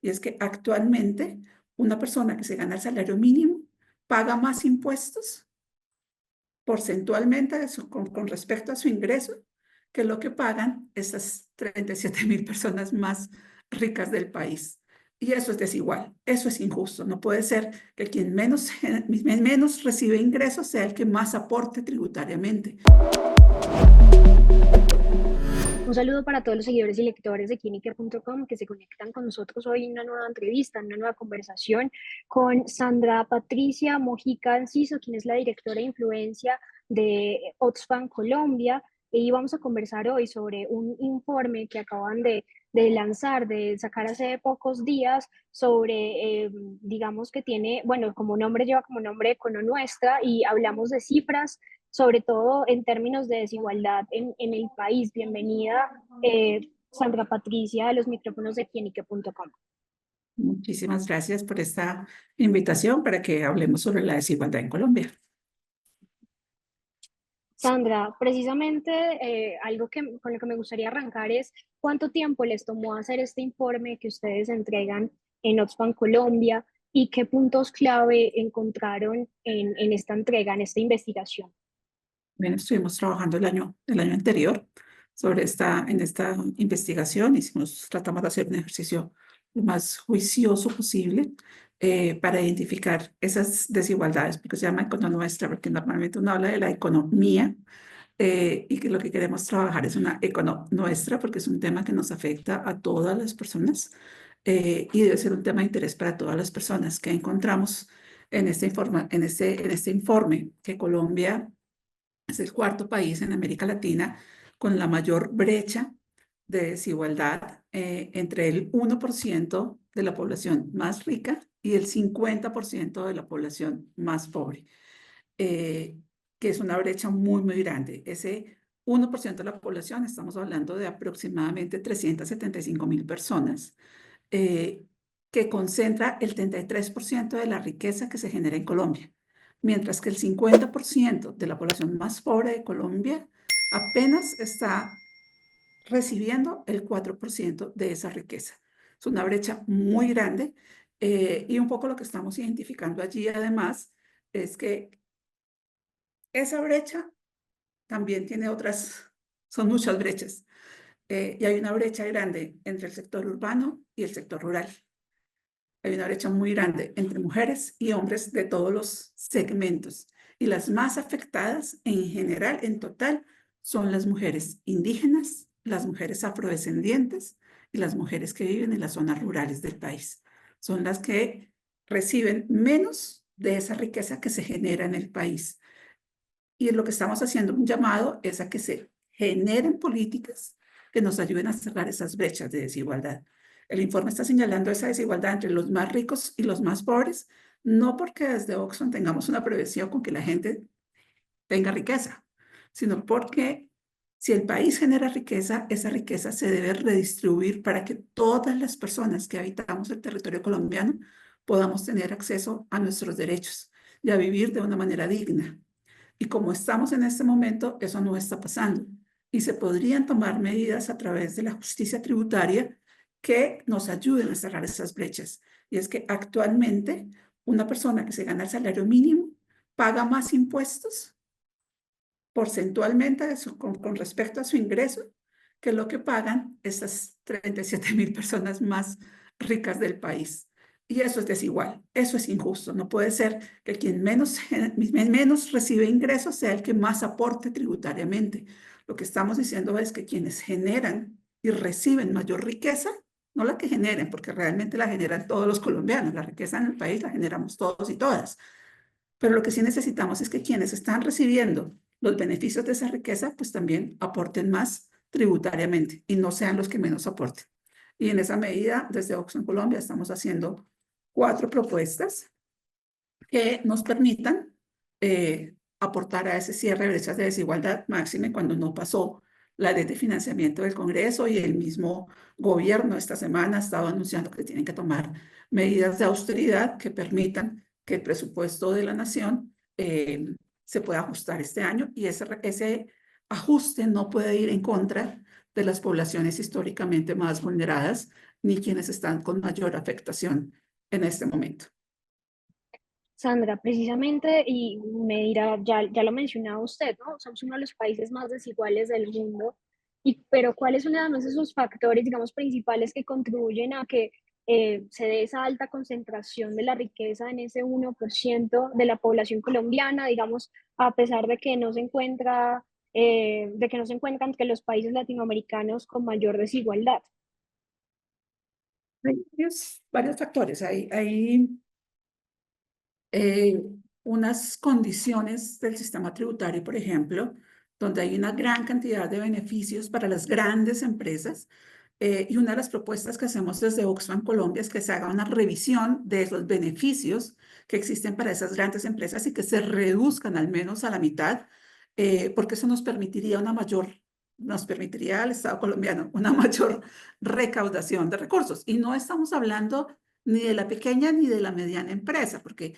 y es que actualmente una persona que se gana el salario mínimo paga más impuestos porcentualmente con respecto a su ingreso que lo que pagan esas 37.000 personas más ricas del país. Y eso es desigual, eso es injusto. No puede ser que quien menos recibe ingresos sea el que más aporte tributariamente. Un saludo para todos los seguidores y lectores de Quinique.com que se conectan con nosotros hoy en una nueva entrevista, en una nueva conversación con Sandra Patricia Mojica Enciso, quien es la directora de influencia de Oxfam Colombia. Y vamos a conversar hoy sobre un informe que acaban de lanzar, de sacar hace pocos días, sobre, digamos que tiene, bueno, lleva como nombre Econonuestra, y hablamos de cifras sobre todo en términos de desigualdad en el país. Bienvenida, Sandra Patricia, a los micrófonos de Quinique.com. Muchísimas gracias por esta invitación para que hablemos sobre la desigualdad en Colombia. Sandra, precisamente algo con lo que me gustaría arrancar es cuánto tiempo les tomó hacer este informe que ustedes entregan en Oxfam Colombia y qué puntos clave encontraron en esta entrega, en esta investigación. Bien, estuvimos trabajando el año anterior en esta investigación. Tratamos de hacer un ejercicio lo más juicioso posible para identificar esas desigualdades, porque se llama economuestra, porque normalmente uno habla de la economía y que lo que queremos trabajar es una economuestra, porque es un tema que nos afecta a todas las personas y debe ser un tema de interés para todas las personas. Que encontramos en este informe que Colombia es el cuarto país en América Latina con la mayor brecha de desigualdad entre el 1% de la población más rica y el 50% de la población más pobre, que es una brecha muy, muy grande. Ese 1% de la población, estamos hablando de aproximadamente 375.000 personas, que concentra el 33% de la riqueza que se genera en Colombia, mientras que el 50% de la población más pobre de Colombia apenas está recibiendo el 4% de esa riqueza. Es una brecha muy grande y un poco lo que estamos identificando allí además es que esa brecha también tiene son muchas brechas y hay una brecha grande entre el sector urbano y el sector rural. Hay una brecha muy grande entre mujeres y hombres de todos los segmentos. Y las más afectadas en general, en total, son las mujeres indígenas, las mujeres afrodescendientes y las mujeres que viven en las zonas rurales del país. Son las que reciben menos de esa riqueza que se genera en el país. Y lo que estamos haciendo un llamado es a que se generen políticas que nos ayuden a cerrar esas brechas de desigualdad. El informe está señalando esa desigualdad entre los más ricos y los más pobres, no porque desde Oxfam tengamos una previsión con que la gente tenga riqueza, sino porque si el país genera riqueza, esa riqueza se debe redistribuir para que todas las personas que habitamos el territorio colombiano podamos tener acceso a nuestros derechos y a vivir de una manera digna. Y como estamos en este momento, eso no está pasando. Y se podrían tomar medidas a través de la justicia tributaria que nos ayuden a cerrar esas brechas. Y es que actualmente una persona que se gana el salario mínimo paga más impuestos porcentualmente con respecto a su ingreso que lo que pagan esas 37.000 personas más ricas del país. Y eso es desigual, eso es injusto. No puede ser que quien menos recibe ingresos sea el que más aporte tributariamente. Lo que estamos diciendo es que quienes generan y reciben mayor riqueza, no la que generen, porque realmente la generan todos los colombianos, la riqueza en el país la generamos todos y todas. Pero lo que sí necesitamos es que quienes están recibiendo los beneficios de esa riqueza, pues también aporten más tributariamente y no sean los que menos aporten. Y en esa medida, desde Oxfam Colombia, estamos haciendo 4 propuestas que nos permitan aportar a ese cierre de brechas de desigualdad máxime cuando no pasó la ley de financiamiento del Congreso y el mismo gobierno esta semana ha estado anunciando que tienen que tomar medidas de austeridad que permitan que el presupuesto de la nación se pueda ajustar este año y ese ajuste no puede ir en contra de las poblaciones históricamente más vulneradas ni quienes están con mayor afectación en este momento. Sandra, precisamente, y me dirá, ya lo mencionaba usted, ¿no? Somos uno de los países más desiguales del mundo, pero ¿cuáles son además esos factores, digamos, principales que contribuyen a que se dé esa alta concentración de la riqueza en ese 1% de la población colombiana, digamos, a pesar de que no se encuentra, de que no se encuentran entre los países latinoamericanos con mayor desigualdad? Hay varios factores. Hay unas condiciones del sistema tributario, por ejemplo, donde hay una gran cantidad de beneficios para las grandes empresas. Y una de las propuestas que hacemos desde Oxfam Colombia es que se haga una revisión de los beneficios que existen para esas grandes empresas y que se reduzcan al menos a la mitad, porque eso nos permitiría al Estado colombiano una mayor recaudación de recursos. Y no estamos hablando ni de la pequeña ni de la mediana empresa, porque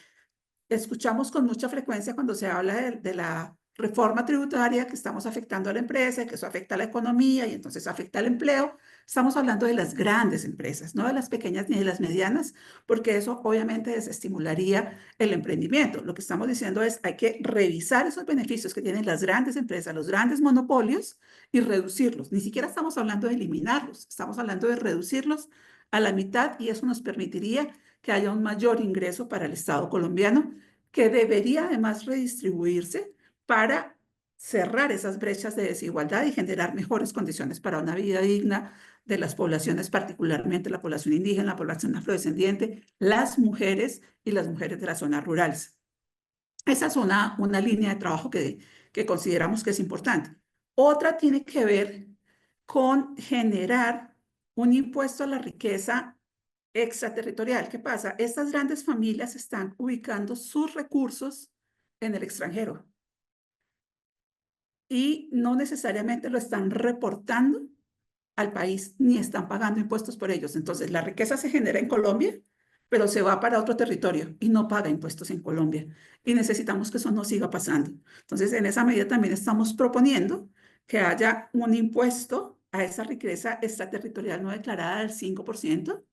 escuchamos con mucha frecuencia cuando se habla de la reforma tributaria que estamos afectando a la empresa, que eso afecta a la economía y entonces afecta al empleo. Estamos hablando de las grandes empresas, no de las pequeñas ni de las medianas, porque eso obviamente desestimularía el emprendimiento. Lo que estamos diciendo es hay que revisar esos beneficios que tienen las grandes empresas, los grandes monopolios y reducirlos. Ni siquiera estamos hablando de eliminarlos, estamos hablando de reducirlos a la mitad y eso nos permitiría que haya un mayor ingreso para el Estado colombiano, que debería además redistribuirse para cerrar esas brechas de desigualdad y generar mejores condiciones para una vida digna de las poblaciones, particularmente la población indígena, la población afrodescendiente, las mujeres y las mujeres de las zonas rurales. Esa es una línea de trabajo que consideramos que es importante. Otra tiene que ver con generar un impuesto a la riqueza extraterritorial. ¿Qué pasa? Estas grandes familias están ubicando sus recursos en el extranjero y no necesariamente lo están reportando al país ni están pagando impuestos por ellos. Entonces, la riqueza se genera en Colombia, pero se va para otro territorio y no paga impuestos en Colombia. Y necesitamos que eso no siga pasando. Entonces, en esa medida también estamos proponiendo que haya un impuesto a esa riqueza extraterritorial no declarada del 5%.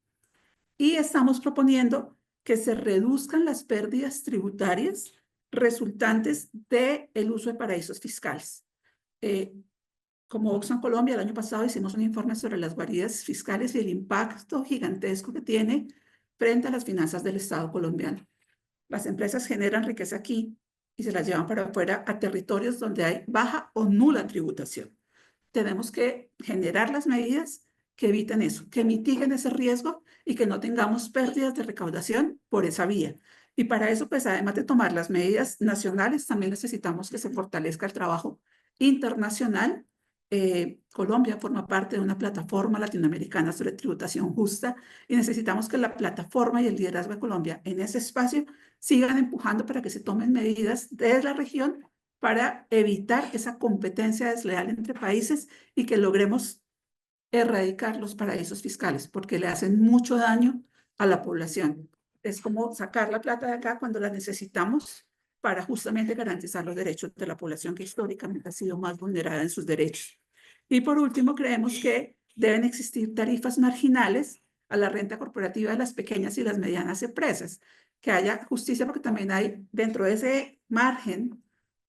Y estamos proponiendo que se reduzcan las pérdidas tributarias resultantes del uso de paraísos fiscales. Como Oxfam Colombia, el año pasado hicimos un informe sobre las guaridas fiscales y el impacto gigantesco que tiene frente a las finanzas del Estado colombiano. Las empresas generan riqueza aquí y se la llevan para afuera a territorios donde hay baja o nula tributación. Tenemos que generar las medidas que eviten eso, que mitiguen ese riesgo y que no tengamos pérdidas de recaudación por esa vía. Y para eso, pues además de tomar las medidas nacionales, también necesitamos que se fortalezca el trabajo internacional. Colombia forma parte de una plataforma latinoamericana sobre tributación justa y necesitamos que la plataforma y el liderazgo de Colombia en ese espacio sigan empujando para que se tomen medidas desde la región para evitar esa competencia desleal entre países y que logremos erradicar los paraísos fiscales, porque le hacen mucho daño a la población. Es como sacar la plata de acá cuando la necesitamos para justamente garantizar los derechos de la población que históricamente ha sido más vulnerada en sus derechos. Y por último, creemos que deben existir tarifas marginales a la renta corporativa de las pequeñas y las medianas empresas, que haya justicia porque también hay dentro de ese margen,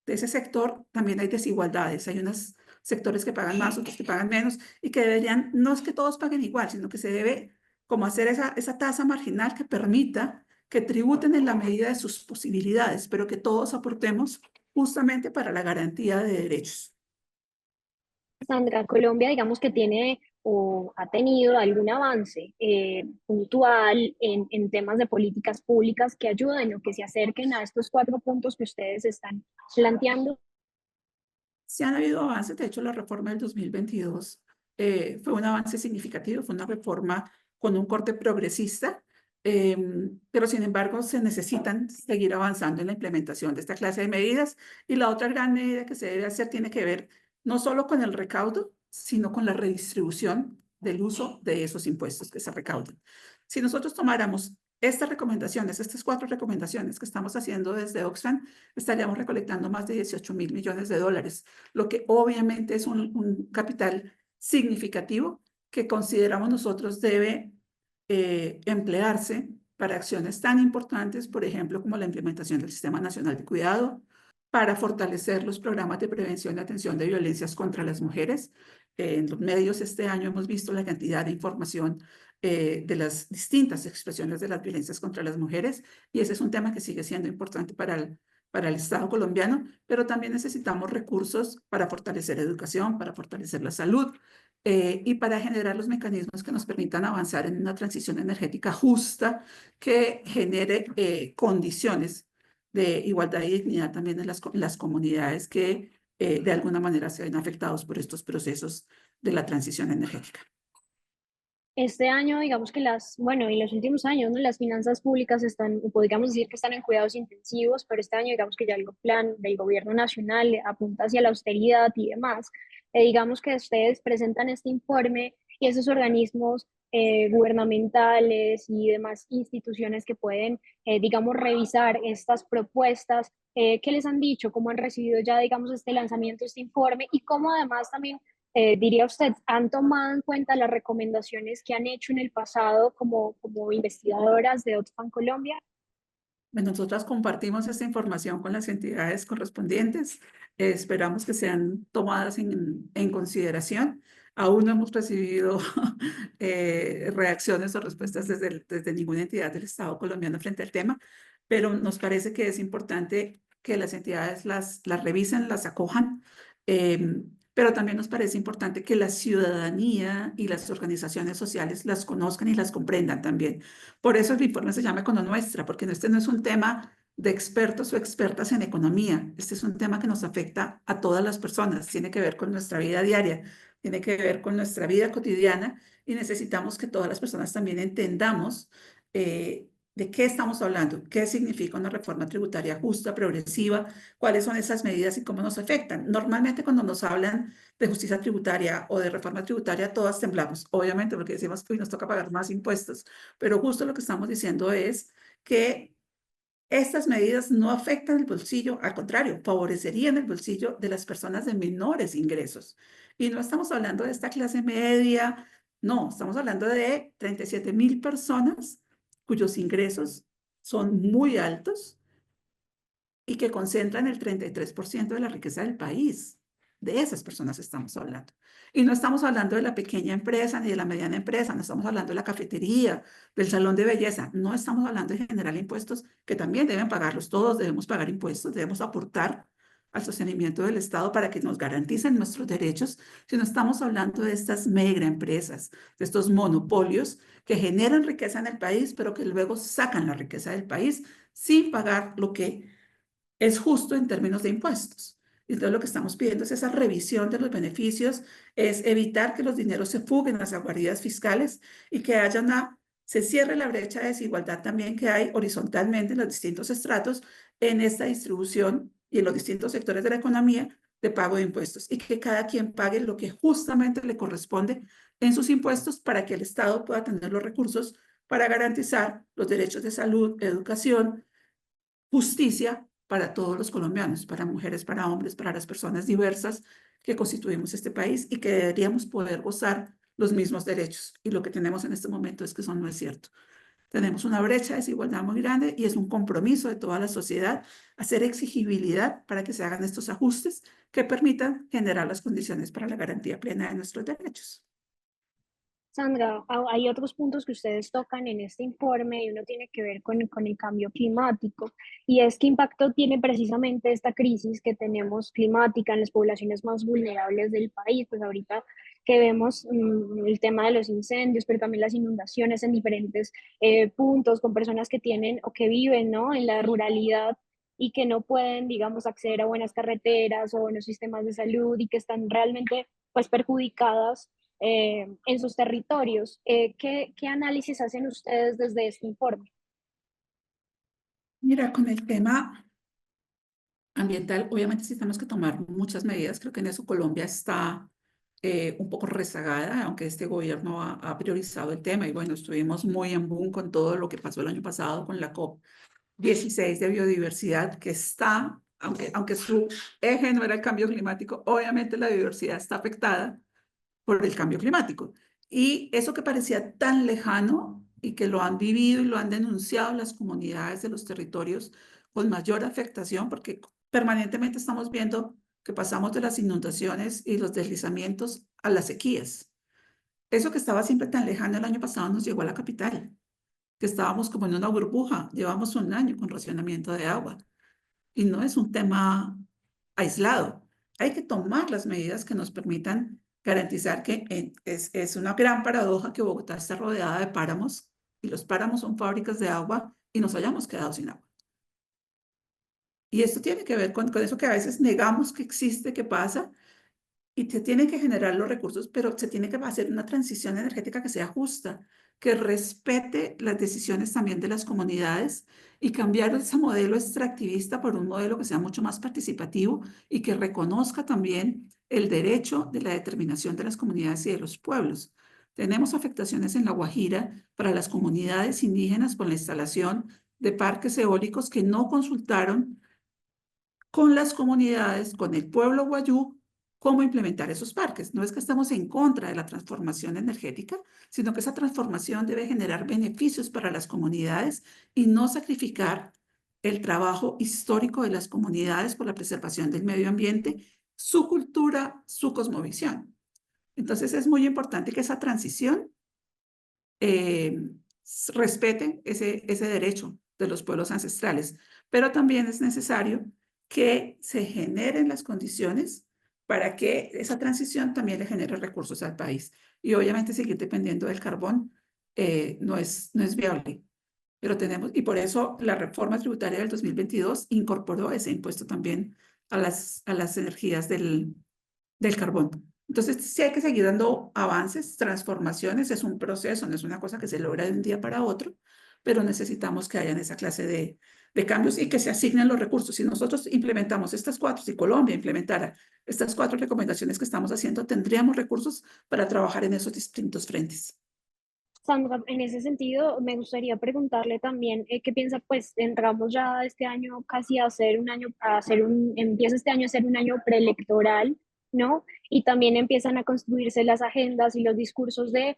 de ese sector, también hay desigualdades. Hay unos sectores que pagan más, otros que pagan menos y que deberían, no es que todos paguen igual, sino que se debe como hacer esa tasa marginal que permita que tributen en la medida de sus posibilidades, pero que todos aportemos justamente para la garantía de derechos. Sandra, Colombia, digamos que tiene o ha tenido algún avance puntual en temas de políticas públicas que ayuden o que se acerquen a estos 4 puntos que ustedes están planteando. Sí han habido avances, de hecho la reforma del 2022 fue un avance significativo, fue una reforma con un corte progresista, pero sin embargo se necesitan seguir avanzando en la implementación de esta clase de medidas y la otra gran medida que se debe hacer tiene que ver no solo con el recaudo, sino con la redistribución del uso de esos impuestos que se recaudan. Si nosotros tomáramos estas recomendaciones, estas 4 recomendaciones que estamos haciendo desde Oxfam, estaríamos recolectando más de 18.000 millones de dólares, lo que obviamente es un capital significativo que consideramos nosotros debe emplearse para acciones tan importantes, por ejemplo, como la implementación del Sistema Nacional de Cuidado, para fortalecer los programas de prevención y atención de violencias contra las mujeres. En los medios este año hemos visto la cantidad de información de las distintas expresiones de las violencias contra las mujeres, y ese es un tema que sigue siendo importante para el Estado colombiano, pero también necesitamos recursos para fortalecer educación, para fortalecer la salud, y para generar los mecanismos que nos permitan avanzar en una transición energética justa que genere condiciones de igualdad y dignidad también en las comunidades que de alguna manera se ven afectados por estos procesos de la transición energética. Este año, digamos que bueno, y los últimos años, ¿no? Las finanzas públicas están, podríamos decir que están en cuidados intensivos, pero este año, digamos que ya el plan del gobierno nacional apunta hacia la austeridad y demás. Digamos que ustedes presentan este informe y esos organismos gubernamentales y demás instituciones que pueden, digamos, revisar estas propuestas, ¿qué les han dicho? ¿Cómo han recibido ya, digamos, este lanzamiento, este informe? Y cómo además también diría usted, ¿han tomado en cuenta las recomendaciones que han hecho en el pasado como investigadoras de Oxfam Colombia? Bueno, nosotras compartimos esta información con las entidades correspondientes. Esperamos que sean tomadas en consideración. Aún no hemos recibido reacciones o respuestas desde ninguna entidad del Estado colombiano frente al tema, pero nos parece que es importante que las entidades las revisen, las acojan, pero también nos parece importante que la ciudadanía y las organizaciones sociales las conozcan y las comprendan también. Por eso el informe se llama Economuestra, porque este no es un tema de expertos o expertas en economía. Este es un tema que nos afecta a todas las personas, tiene que ver con nuestra vida diaria, tiene que ver con nuestra vida cotidiana, y necesitamos que todas las personas también entendamos de qué estamos hablando, qué significa una reforma tributaria justa, progresiva, cuáles son esas medidas y cómo nos afectan. Normalmente cuando nos hablan de justicia tributaria o de reforma tributaria, todas temblamos, obviamente, porque decimos que hoy nos toca pagar más impuestos, pero justo lo que estamos diciendo es que estas medidas no afectan el bolsillo, al contrario, favorecerían el bolsillo de las personas de menores ingresos. Y no estamos hablando de esta clase media, no, estamos hablando de 37.000 personas cuyos ingresos son muy altos y que concentran el 33% de la riqueza del país. De esas personas estamos hablando. Y no estamos hablando de la pequeña empresa ni de la mediana empresa, no estamos hablando de la cafetería, del salón de belleza, no estamos hablando de generar impuestos que también deben pagarlos todos, debemos pagar impuestos, debemos aportar al sostenimiento del Estado para que nos garanticen nuestros derechos, sino estamos hablando de estas mega empresas, de estos monopolios que generan riqueza en el país, pero que luego sacan la riqueza del país sin pagar lo que es justo en términos de impuestos. Entonces, lo que estamos pidiendo es esa revisión de los beneficios, es evitar que los dineros se fuguen hacia guaridas fiscales y que se cierre la brecha de desigualdad también que hay horizontalmente en los distintos estratos en esta distribución y en los distintos sectores de la economía de pago de impuestos, y que cada quien pague lo que justamente le corresponde en sus impuestos para que el Estado pueda tener los recursos para garantizar los derechos de salud, educación, justicia para todos los colombianos, para mujeres, para hombres, para las personas diversas que constituimos este país y que deberíamos poder gozar los mismos derechos. Y lo que tenemos en este momento es que eso no es cierto. Tenemos una brecha de desigualdad muy grande y es un compromiso de toda la sociedad hacer exigibilidad para que se hagan estos ajustes que permitan generar las condiciones para la garantía plena de nuestros derechos. Sandra, hay otros puntos que ustedes tocan en este informe y uno tiene que ver con el cambio climático, y es qué impacto tiene precisamente esta crisis que tenemos climática en las poblaciones más vulnerables del país. Pues ahorita que vemos el tema de los incendios, pero también las inundaciones en diferentes puntos con personas que tienen o que viven, ¿no?, en la ruralidad y que no pueden, digamos, acceder a buenas carreteras o buenos sistemas de salud y que están realmente pues perjudicadas en sus territorios. ¿Qué análisis hacen ustedes desde este informe? Mira, con el tema ambiental, obviamente sí tenemos que tomar muchas medidas. Creo que en eso Colombia está un poco rezagada, aunque este gobierno ha priorizado el tema. Y bueno, estuvimos muy en boom con todo lo que pasó el año pasado con la COP 16 de biodiversidad, que está, aunque su eje no era el cambio climático, obviamente la biodiversidad está afectada por el cambio climático. Y eso que parecía tan lejano, y que lo han vivido y lo han denunciado las comunidades de los territorios con mayor afectación, porque permanentemente estamos viendo que pasamos de las inundaciones y los deslizamientos a las sequías. Eso que estaba siempre tan lejano el año pasado nos llegó a la capital, que estábamos como en una burbuja. Llevamos un año con racionamiento de agua y no es un tema aislado. Hay que tomar las medidas que nos permitan garantizar que es una gran paradoja que Bogotá está rodeada de páramos y los páramos son fábricas de agua y nos hayamos quedado sin agua. Y esto tiene que ver con eso que a veces negamos que existe, que pasa, y se tienen que generar los recursos, pero se tiene que hacer una transición energética que sea justa, que respete las decisiones también de las comunidades y cambiar ese modelo extractivista por un modelo que sea mucho más participativo y que reconozca también el derecho de la determinación de las comunidades y de los pueblos. Tenemos afectaciones en La Guajira para las comunidades indígenas con la instalación de parques eólicos que no consultaron con las comunidades, con el pueblo guayú, cómo implementar esos parques. No es que estamos en contra de la transformación energética, sino que esa transformación debe generar beneficios para las comunidades y no sacrificar el trabajo histórico de las comunidades por la preservación del medio ambiente, su cultura, su cosmovisión. Entonces es muy importante que esa transición eh, respete ese derecho de los pueblos ancestrales, pero también es necesario que se generen las condiciones para que esa transición también le genere recursos al país. Y obviamente seguir dependiendo del carbón no es viable. Pero tenemos, y por eso la reforma tributaria del 2022 incorporó ese impuesto también a las energías del carbón. Entonces, sí hay que seguir dando avances, transformaciones, es un proceso, no es una cosa que se logra de un día para otro, pero necesitamos que hayan esa clase de cambios y que se asignen los recursos. Si nosotros implementamos estas cuatro, si Colombia implementara estas cuatro recomendaciones que estamos haciendo, tendríamos recursos para trabajar en esos distintos frentes. Sandra, en ese sentido, me gustaría preguntarle también qué piensa, pues entramos ya este año casi a hacer un año, empieza este año a ser un año preelectoral, ¿no? Y también empiezan a construirse las agendas y los discursos de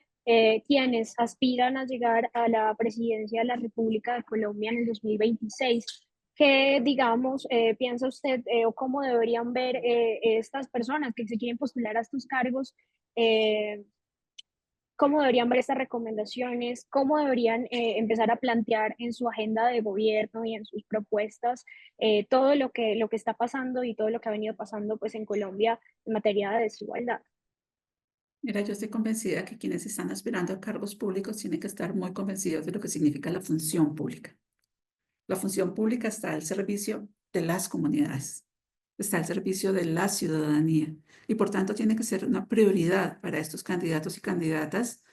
quienes aspiran a llegar a la presidencia de la República de Colombia en el 2026. ¿Qué, digamos, piensa usted o cómo deberían ver estas personas que se quieren postular a estos cargos? ¿Cómo deberían ver estas recomendaciones? ¿Cómo deberían empezar a plantear en su agenda de gobierno y en sus propuestas todo lo que está pasando y todo lo que ha venido pasando pues, en Colombia en materia de desigualdad? Mira, yo estoy convencida que quienes están aspirando a cargos públicos tienen que estar muy convencidos de lo que significa la función pública. La función pública está al servicio de las comunidades, está al servicio de la ciudadanía y por tanto tiene que ser una prioridad para estos candidatos y candidatas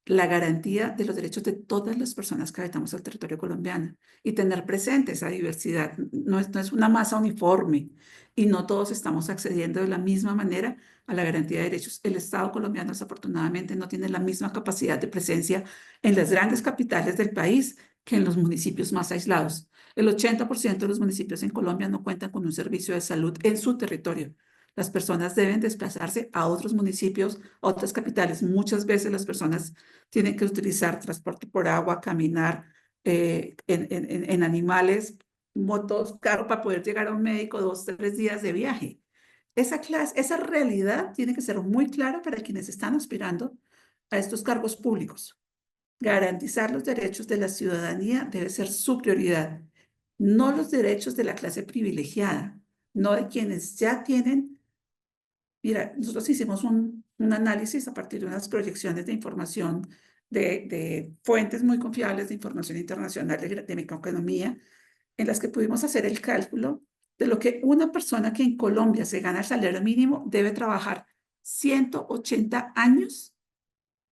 la garantía de los derechos de todas las personas que habitamos el territorio colombiano y tener presente esa diversidad. No es una masa uniforme y no todos estamos accediendo de la misma manera a la garantía de derechos. El Estado colombiano desafortunadamente no tiene la misma capacidad de presencia en las grandes capitales del país que en los municipios más aislados. El 80% de los municipios en Colombia no cuentan con un servicio de salud en su territorio. Las personas deben desplazarse a otros municipios, a otras capitales. Muchas veces las personas tienen que utilizar transporte por agua, caminar en animales, motos, carro para poder llegar a un médico 2, 3 días de viaje. Esa realidad tiene que ser muy clara para quienes están aspirando a estos cargos públicos. Garantizar los derechos de la ciudadanía debe ser su prioridad, no los derechos de la clase privilegiada, no de quienes ya tienen. Mira, nosotros hicimos un análisis a partir de unas proyecciones de información de fuentes muy confiables de información internacional de microeconomía, en las que pudimos hacer el cálculo de lo que una persona que en Colombia se gana el salario mínimo debe trabajar 180 años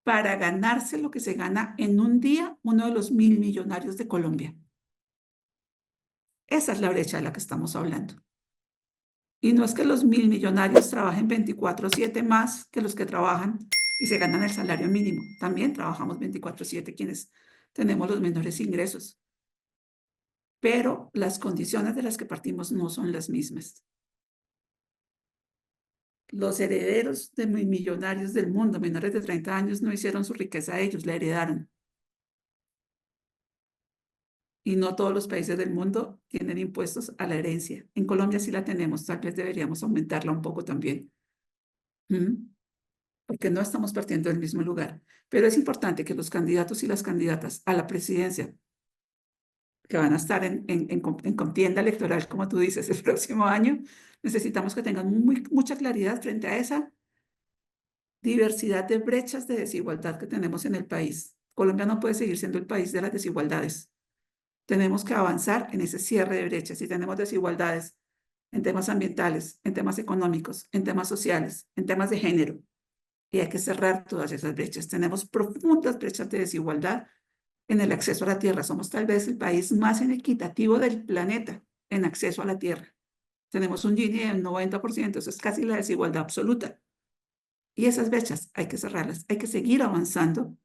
para ganarse lo que se gana en un día uno de los 1.000 millonarios de Colombia. Esa es la brecha de la que estamos hablando. Y no es que los 1.000 millonarios trabajen 24/7 más que los que trabajan y se ganan el salario mínimo. También trabajamos 24/7 quienes tenemos los menores ingresos. Pero las condiciones de las que partimos no son las mismas. Los herederos de millonarios del mundo, menores de 30 años, no hicieron su riqueza ellos, la heredaron. y no todos los países del mundo tienen impuestos a la herencia. En Colombia sí la tenemos, tal vez deberíamos aumentarla un poco también. ¿Mm? Porque no estamos partiendo del mismo lugar. Pero es importante que los candidatos y las candidatas a la presidencia, que van a estar en contienda electoral, como tú dices, el próximo año, necesitamos que tengan mucha claridad frente a esa diversidad de brechas de desigualdad que tenemos en el país. Colombia no puede seguir siendo el país de las desigualdades. Tenemos que avanzar en ese cierre de brechas. Si tenemos desigualdades en temas ambientales, en temas económicos, en temas sociales, en temas de género, y hay que cerrar todas esas brechas. Tenemos profundas brechas de desigualdad en el acceso a la tierra. Somos tal vez el país más inequitativo del planeta en acceso a la tierra. Tenemos un Gini del 90%, eso es casi la desigualdad absoluta. Y esas brechas hay que cerrarlas. Hay que seguir avanzando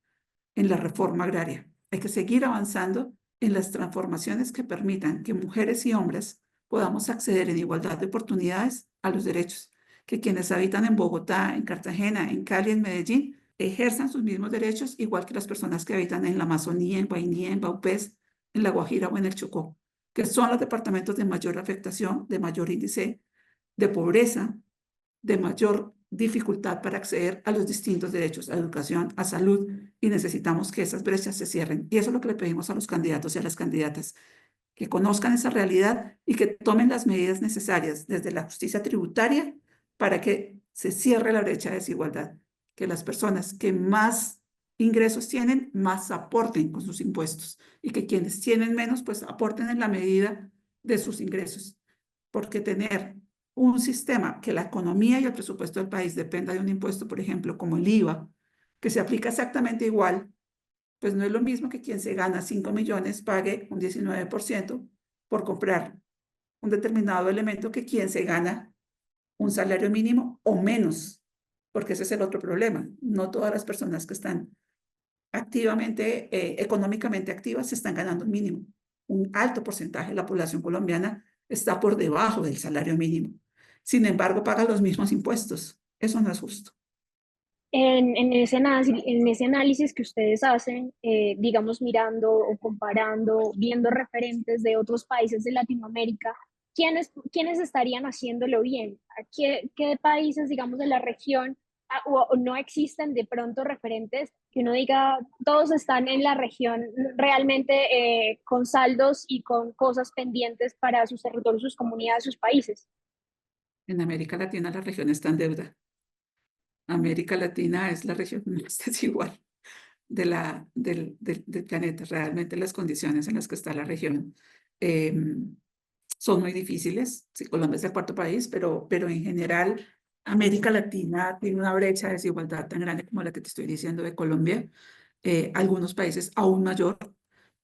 en la reforma agraria. Hay que seguir avanzando en las transformaciones que permitan que mujeres y hombres podamos acceder en igualdad de oportunidades a los derechos, que quienes habitan en Bogotá, en Cartagena, en Cali, en Medellín, ejerzan sus mismos derechos, igual que las personas que habitan en la Amazonía, en Guainía, en Baupés, en La Guajira o en el Chocó, que son los departamentos de mayor afectación, de mayor índice de pobreza, de mayor dificultad para acceder a los distintos derechos, a educación, a salud, y necesitamos que esas brechas se cierren. Y eso es lo que le pedimos a los candidatos y a las candidatas, que conozcan esa realidad y que tomen las medidas necesarias desde la justicia tributaria para que se cierre la brecha de desigualdad, que las personas que más ingresos tienen, más aporten con sus impuestos y que quienes tienen menos, pues aporten en la medida de sus ingresos, porque tener un sistema que la economía y el presupuesto del país dependa de un impuesto, por ejemplo, como el IVA, que se aplica exactamente igual, pues no es lo mismo que quien se gana 5 millones pague un 19% por comprar un determinado elemento que quien se gana un salario mínimo o menos, porque ese es el otro problema. No todas las personas que están activamente, económicamente activas, se están ganando un mínimo. Un alto porcentaje de la población colombiana está por debajo del salario mínimo. Sin embargo, paga los mismos impuestos. Eso no es justo. En ese análisis que ustedes hacen, digamos, mirando o comparando, viendo referentes de otros países de Latinoamérica, ¿quiénes estarían haciéndolo bien? ¿Qué países, digamos, de la región o no existen de pronto referentes que uno diga, todos están en la región realmente con saldos y con cosas pendientes para sus territorios, sus comunidades, sus países? En América Latina la región está en deuda. América Latina es la región más desigual del planeta. Realmente las condiciones en las que está la región eh, son muy difíciles. Sí, Colombia es el cuarto país, pero en general América Latina tiene una brecha de desigualdad tan grande como la que te estoy diciendo de Colombia. Algunos países aún mayor.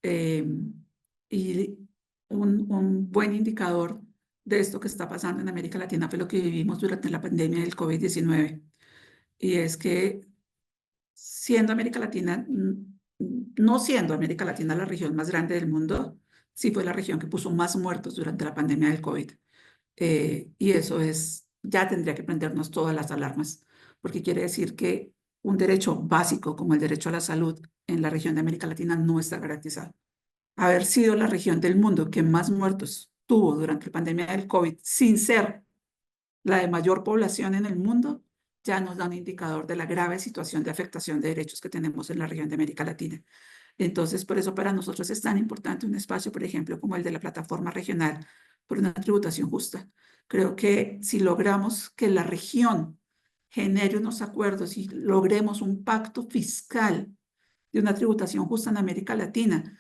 eh, y un buen indicador de esto que está pasando en América Latina fue lo que vivimos durante la pandemia del COVID-19. Y es que siendo América Latina, no siendo América Latina la región más grande del mundo, sí fue la región que puso más muertos durante la pandemia del COVID. Y eso es, ya tendría que prendernos todas las alarmas, porque quiere decir que un derecho básico como el derecho a la salud en la región de América Latina no está garantizado. Haber sido la región del mundo que más muertos tuvo durante la pandemia del COVID, sin ser la de mayor población en el mundo, ya nos da un indicador de la grave situación de afectación de derechos que tenemos en la región de América Latina. Entonces, por eso para nosotros es tan importante un espacio, por ejemplo, como el de la plataforma regional por una tributación justa. Creo que si logramos que la región genere unos acuerdos y logremos un pacto fiscal de una tributación justa en América Latina,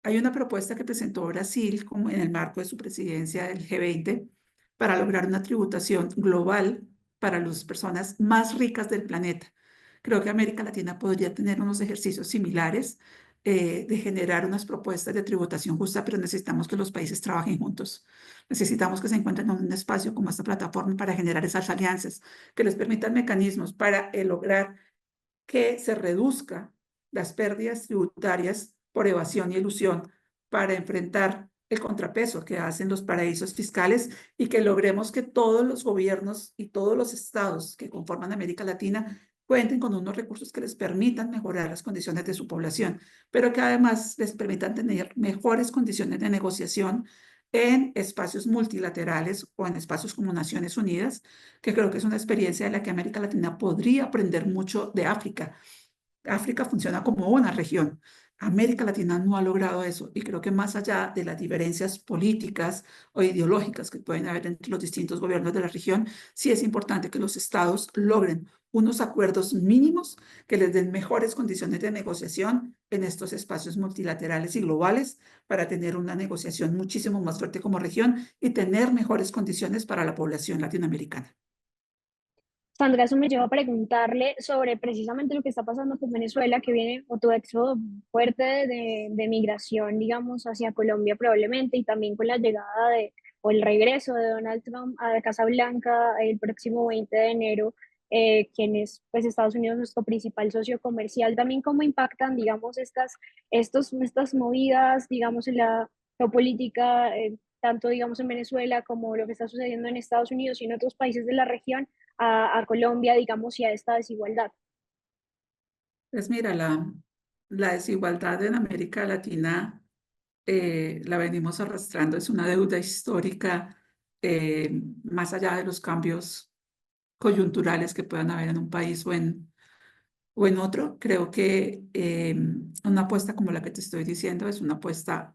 hay una propuesta que presentó Brasil como en el marco de su presidencia del G20 para lograr una tributación global para las personas más ricas del planeta. Creo que América Latina podría tener unos ejercicios similares de generar unas propuestas de tributación justa, pero necesitamos que los países trabajen juntos. Necesitamos que se encuentren en un espacio como esta plataforma para generar esas alianzas, que les permitan mecanismos para lograr que se reduzca las pérdidas tributarias por evasión y elusión para enfrentar el contrapeso que hacen los paraísos fiscales y que logremos que todos los gobiernos y todos los estados que conforman América Latina cuenten con unos recursos que les permitan mejorar las condiciones de su población, pero que además les permitan tener mejores condiciones de negociación en espacios multilaterales o en espacios como Naciones Unidas, que creo que es una experiencia de la que América Latina podría aprender mucho de África. África funciona como una región. América Latina no ha logrado eso y creo que más allá de las diferencias políticas o ideológicas que pueden haber entre los distintos gobiernos de la región, sí es importante que los estados logren unos acuerdos mínimos que les den mejores condiciones de negociación en estos espacios multilaterales y globales para tener una negociación muchísimo más fuerte como región y tener mejores condiciones para la población latinoamericana. Sandra, eso me lleva a preguntarle sobre precisamente lo que está pasando con Venezuela, que viene otro éxodo fuerte de migración, digamos, hacia Colombia probablemente, y también con la llegada o el regreso de Donald Trump a Casa Blanca el próximo 20 de enero, quien es, pues, Estados Unidos nuestro principal socio comercial. También cómo impactan, digamos, estas movidas, digamos, en la geopolítica, tanto, digamos, en Venezuela como lo que está sucediendo en Estados Unidos y en otros países de la región a Colombia, digamos, y a esta desigualdad. Pues mira, la desigualdad en América Latina la venimos arrastrando, es una deuda histórica, más allá de los cambios coyunturales que puedan haber en un país o en otro. Creo que una apuesta como la que te estoy diciendo es una apuesta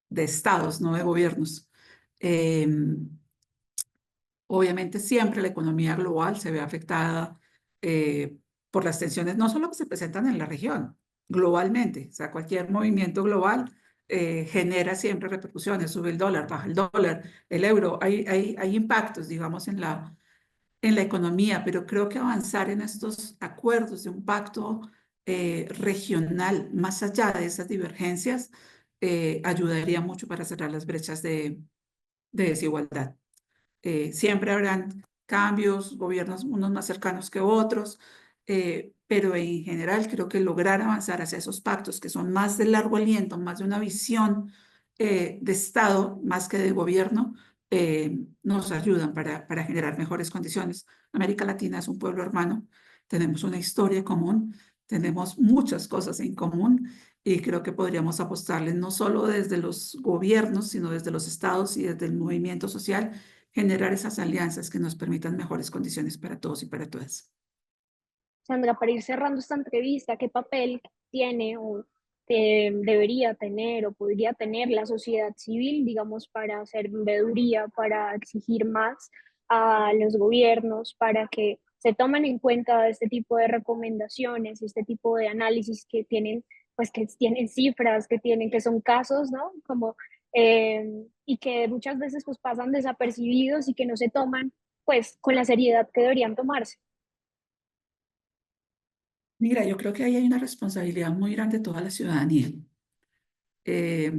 de estados, no de gobiernos. Eh, Obviamente siempre la economía global se ve afectada por las tensiones, no solo que se presentan en la región, globalmente. O sea, cualquier movimiento global genera siempre repercusiones, sube el dólar, baja el dólar, el euro. Hay impactos, digamos, en la economía, pero creo que avanzar en estos acuerdos de un pacto regional, más allá de esas divergencias, ayudaría mucho para cerrar las brechas de desigualdad. Siempre habrán cambios, gobiernos unos más cercanos que otros, pero en general creo que lograr avanzar hacia esos pactos que son más de largo aliento, más de una visión de Estado, más que de gobierno, nos ayudan para generar mejores condiciones. América Latina es un pueblo hermano, tenemos una historia común, tenemos muchas cosas en común y creo que podríamos apostarles no solo desde los gobiernos, sino desde los estados y desde el movimiento social generar esas alianzas que nos permitan mejores condiciones para todos y para todas. Sandra, para ir cerrando esta entrevista, ¿qué papel tiene o debería tener o podría tener la sociedad civil, digamos, para hacer veeduría, para exigir más a los gobiernos, para que se tomen en cuenta este tipo de recomendaciones, este tipo de análisis que tienen, pues que tienen cifras, que son casos, ¿no? Como, y que muchas veces pues pasan desapercibidos y que no se toman pues con la seriedad que deberían tomarse? Mira, yo creo que ahí hay una responsabilidad muy grande de toda la ciudadanía. Eh,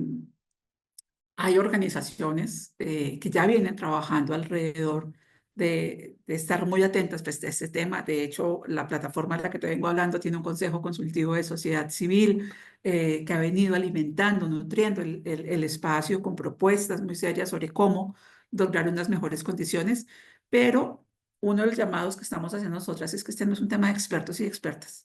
Hay organizaciones que ya vienen trabajando alrededor de estar muy atentas pues, a este tema. De hecho, la plataforma de la que te vengo hablando tiene un consejo consultivo de sociedad civil que ha venido alimentando, nutriendo el espacio con propuestas muy serias sobre cómo lograr unas mejores condiciones. Pero uno de los llamados que estamos haciendo nosotras es que este no es un tema de expertos y expertas.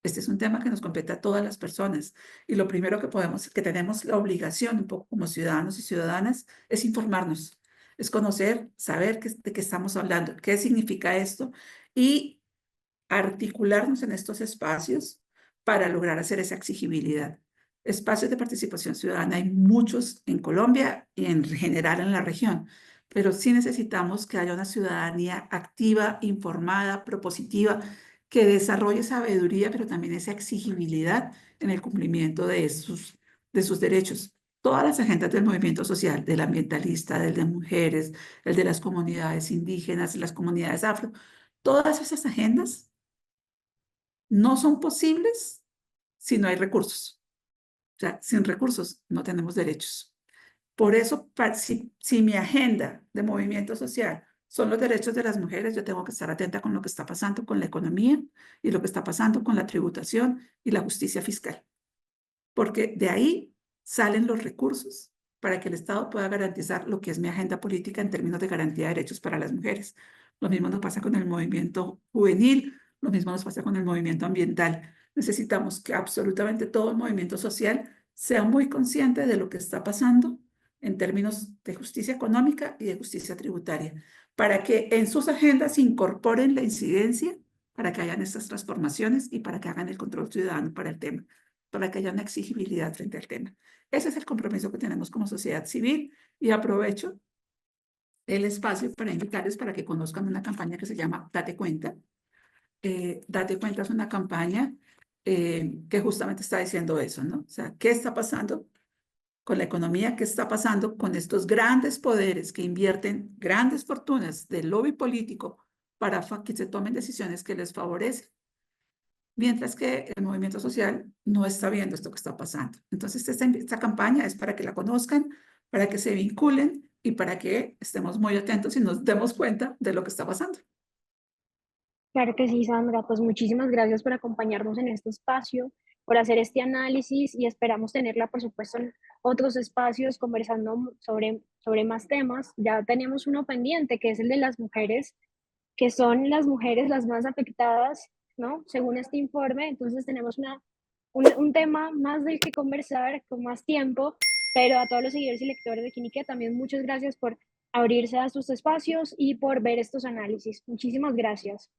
Este es un tema que nos compete a todas las personas. Y lo primero que tenemos la obligación, un poco como ciudadanos y ciudadanas, es informarnos, es conocer, saber de qué estamos hablando, qué significa esto y articularnos en estos espacios para lograr hacer esa exigibilidad. Espacios de participación ciudadana hay muchos en Colombia y en general en la región, pero sí necesitamos que haya una ciudadanía activa, informada, propositiva, que desarrolle sabiduría, pero también esa exigibilidad en el cumplimiento de sus derechos. Todas las agendas del movimiento social, del ambientalista, del de mujeres, el de las comunidades indígenas, las comunidades afro, todas esas agendas no son posibles si no hay recursos. O sea, sin recursos no tenemos derechos. Por eso, si mi agenda de movimiento social son los derechos de las mujeres, yo tengo que estar atenta con lo que está pasando con la economía y lo que está pasando con la tributación y la justicia fiscal, porque de ahí salen los recursos para que el Estado pueda garantizar lo que es mi agenda política en términos de garantía de derechos para las mujeres. Lo mismo nos pasa con el movimiento juvenil Lo mismo nos pasa con el movimiento ambiental. Necesitamos que absolutamente todo el movimiento social sea muy consciente de lo que está pasando en términos de justicia económica y de justicia tributaria, para que en sus agendas incorporen la incidencia, para que hayan estas transformaciones y para que hagan el control ciudadano para el tema, para que haya una exigibilidad frente al tema. Ese es el compromiso que tenemos como sociedad civil y aprovecho el espacio para invitarles para que conozcan una campaña que se llama Date Cuenta. Date Cuenta es una campaña que justamente está diciendo eso, ¿no? O sea, ¿qué está pasando con la economía? ¿Qué está pasando con estos grandes poderes que invierten grandes fortunas del lobby político para que se tomen decisiones que les favorecen? Mientras que el movimiento social no está viendo esto que está pasando. Entonces, esta campaña es para que la conozcan, para que se vinculen y para que estemos muy atentos y nos demos cuenta de lo que está pasando. Claro que sí, Sandra. Pues muchísimas gracias por acompañarnos en este espacio, por hacer este análisis y esperamos tenerla, por supuesto, en otros espacios conversando sobre más temas. Ya tenemos uno pendiente, que es el de las mujeres, que son las mujeres las más afectadas, ¿no? Según este informe. Entonces tenemos un tema más del que conversar con más tiempo, pero a todos los seguidores y lectores de Quinique también muchas gracias por abrirse a estos espacios y por ver estos análisis. Muchísimas gracias.